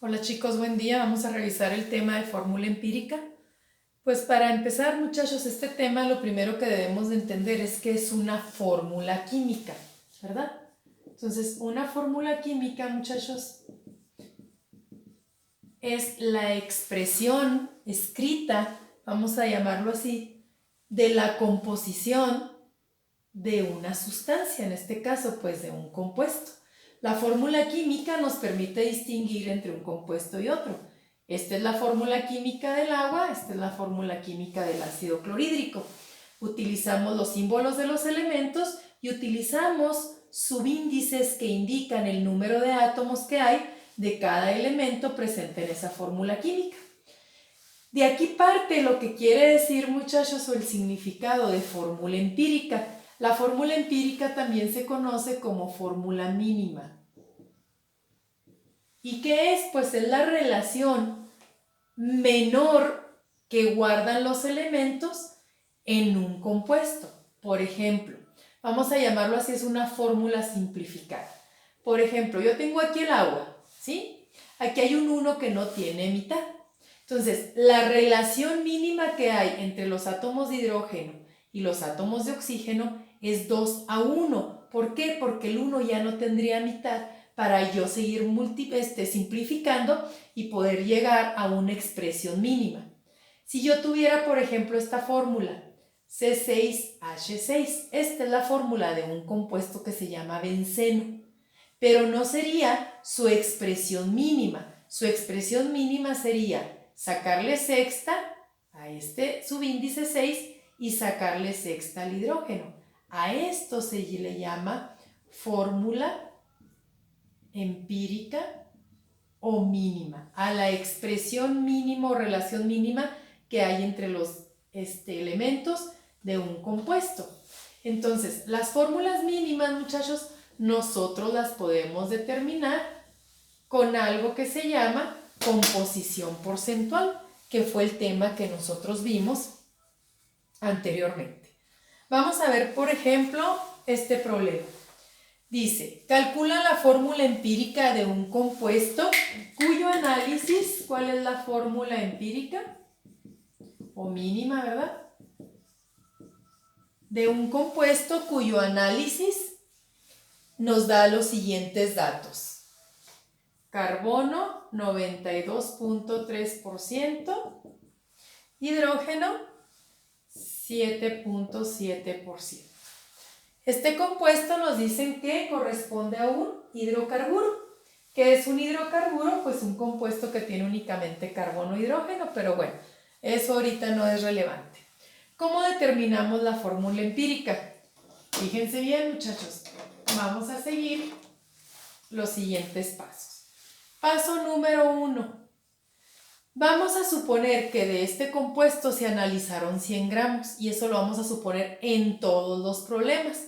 Hola chicos, buen día. Vamos a revisar el tema de fórmula empírica. Pues para empezar, muchachos, este tema lo primero que debemos de entender es que es una fórmula química, ¿verdad? Entonces, una fórmula química, muchachos, es la expresión escrita, vamos a llamarlo así, de la composición de una sustancia, en este caso, pues de un compuesto. La fórmula química nos permite distinguir entre un compuesto y otro. Esta es la fórmula química del agua, esta es la fórmula química del ácido clorhídrico. Utilizamos los símbolos de los elementos y utilizamos subíndices que indican el número de átomos que hay de cada elemento presente en esa fórmula química. De aquí parte lo que quiere decir, muchachos, o el significado de fórmula empírica. La fórmula empírica también se conoce como fórmula mínima. ¿Y qué es? Pues es la relación menor que guardan los elementos en un compuesto. Por ejemplo, vamos a llamarlo así, es una fórmula simplificada. Por ejemplo, yo tengo aquí el agua, ¿sí? Aquí hay un 1 que no tiene mitad. Entonces, la relación mínima que hay entre los átomos de hidrógeno y los átomos de oxígeno es 2:1. ¿Por qué? Porque el 1 ya no tendría mitad para yo seguir simplificando y poder llegar a una expresión mínima. Si yo tuviera, por ejemplo, esta fórmula, C6H6, esta es la fórmula de un compuesto que se llama benceno, pero no sería su expresión mínima. Su expresión mínima sería sacarle sexta a este subíndice 6 y sacarle sexta al hidrógeno. A esto se le llama fórmula empírica o mínima, a la expresión mínima o relación mínima que hay entre los elementos de un compuesto. Entonces, las fórmulas mínimas, muchachos, nosotros las podemos determinar con algo que se llama composición porcentual, que fue el tema que nosotros vimos anteriormente. Vamos a ver, por ejemplo, este problema. Dice, calcula la fórmula empírica de un compuesto cuyo análisis, ¿cuál es la fórmula empírica? O mínima, ¿verdad? De un compuesto cuyo análisis nos da los siguientes datos. Carbono 92.3%, hidrógeno 7.7%. Este compuesto nos dicen que corresponde a un hidrocarburo. ¿Qué es un hidrocarburo? Pues un compuesto que tiene únicamente carbono e hidrógeno, pero bueno, eso ahorita no es relevante. ¿Cómo determinamos la fórmula empírica? Fíjense bien, muchachos, vamos a seguir los siguientes pasos. Paso número 1. Vamos a suponer que de este compuesto se analizaron 100 gramos y eso lo vamos a suponer en todos los problemas,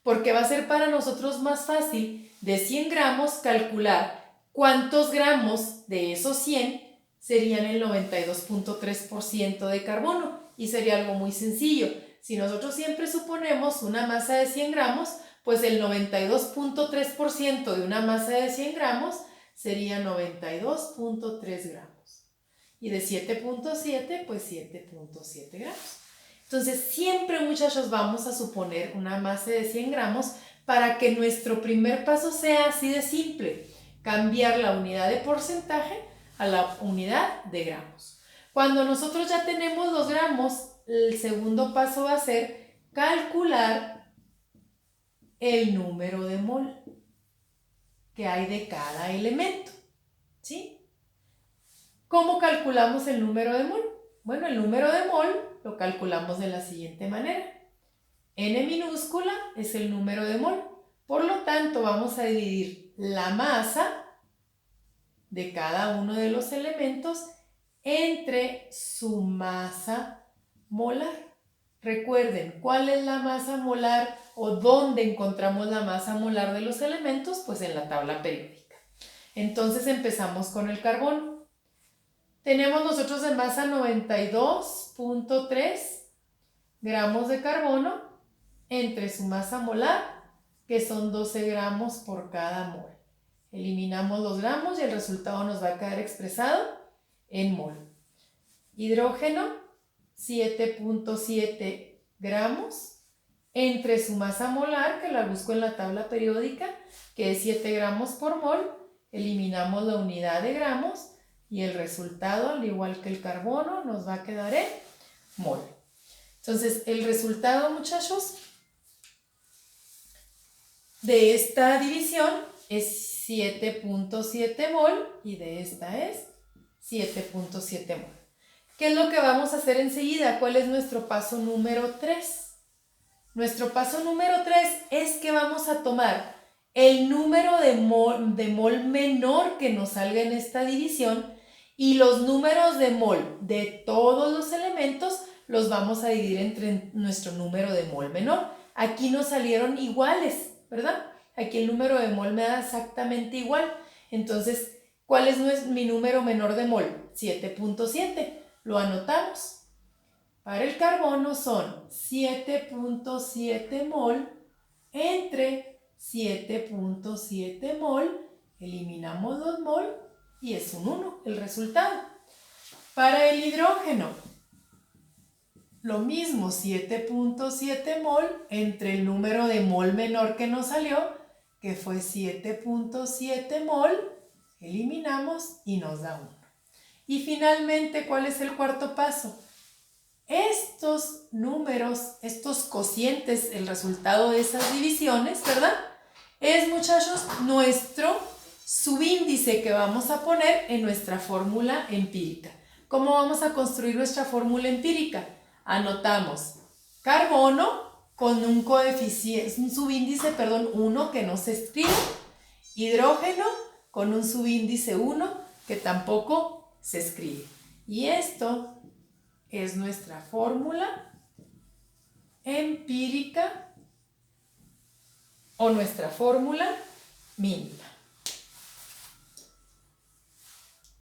porque va a ser para nosotros más fácil de 100 gramos calcular cuántos gramos de esos 100 serían el 92.3% de carbono y sería algo muy sencillo. Si nosotros siempre suponemos una masa de 100 gramos, pues el 92.3% de una masa de 100 gramos sería 92.3 gramos. Y de 7.7, pues 7.7 gramos. Entonces, siempre, muchachos, vamos a suponer una masa de 100 gramos para que nuestro primer paso sea así de simple, cambiar la unidad de porcentaje a la unidad de gramos. Cuando nosotros ya tenemos los gramos, el segundo paso va a ser calcular el número de mol que hay de cada elemento, ¿sí? ¿Cómo calculamos el número de mol? Bueno, el número de mol lo calculamos de la siguiente manera. N minúscula es el número de mol. Por lo tanto, vamos a dividir la masa de cada uno de los elementos entre su masa molar. Recuerden, ¿cuál es la masa molar o dónde encontramos la masa molar de los elementos? Pues en la tabla periódica. Entonces empezamos con el carbono. Tenemos nosotros de masa 92.3 gramos de carbono entre su masa molar, que son 12 gramos por cada mol. Eliminamos los gramos y el resultado nos va a quedar expresado en mol. Hidrógeno, 7.7 gramos entre su masa molar, que la busco en la tabla periódica, que es 7 gramos por mol. Eliminamos la unidad de gramos y el resultado, al igual que el carbono, nos va a quedar en mol. Entonces, el resultado, muchachos, de esta división es 7.7 mol y de esta es 7.7 mol. ¿Qué es lo que vamos a hacer enseguida? ¿Cuál es nuestro paso número 3? Nuestro paso número 3 es que vamos a tomar el número de mol menor que nos salga en esta división y los números de mol de todos los elementos los vamos a dividir entre nuestro número de mol menor. Aquí nos salieron iguales, ¿verdad? Aquí el número de mol me da exactamente igual. Entonces, ¿cuál es mi número menor de mol? 7.7. Lo anotamos. Para el carbono son 7.7 mol entre 7.7 mol. Eliminamos los mol y es un 1 el resultado. Para el hidrógeno, lo mismo, 7.7 mol entre el número de mol menor que nos salió, que fue 7.7 mol, eliminamos y nos da 1. Y finalmente, ¿cuál es el cuarto paso? Estos números, estos cocientes, el resultado de esas divisiones, ¿verdad? Es, muchachos, nuestro subíndice que vamos a poner en nuestra fórmula empírica. ¿Cómo vamos a construir nuestra fórmula empírica? Anotamos carbono con un coeficiente, un subíndice, 1 que no se escribe, hidrógeno con un subíndice 1 que tampoco se escribe. Y esto es nuestra fórmula empírica o nuestra fórmula mínima.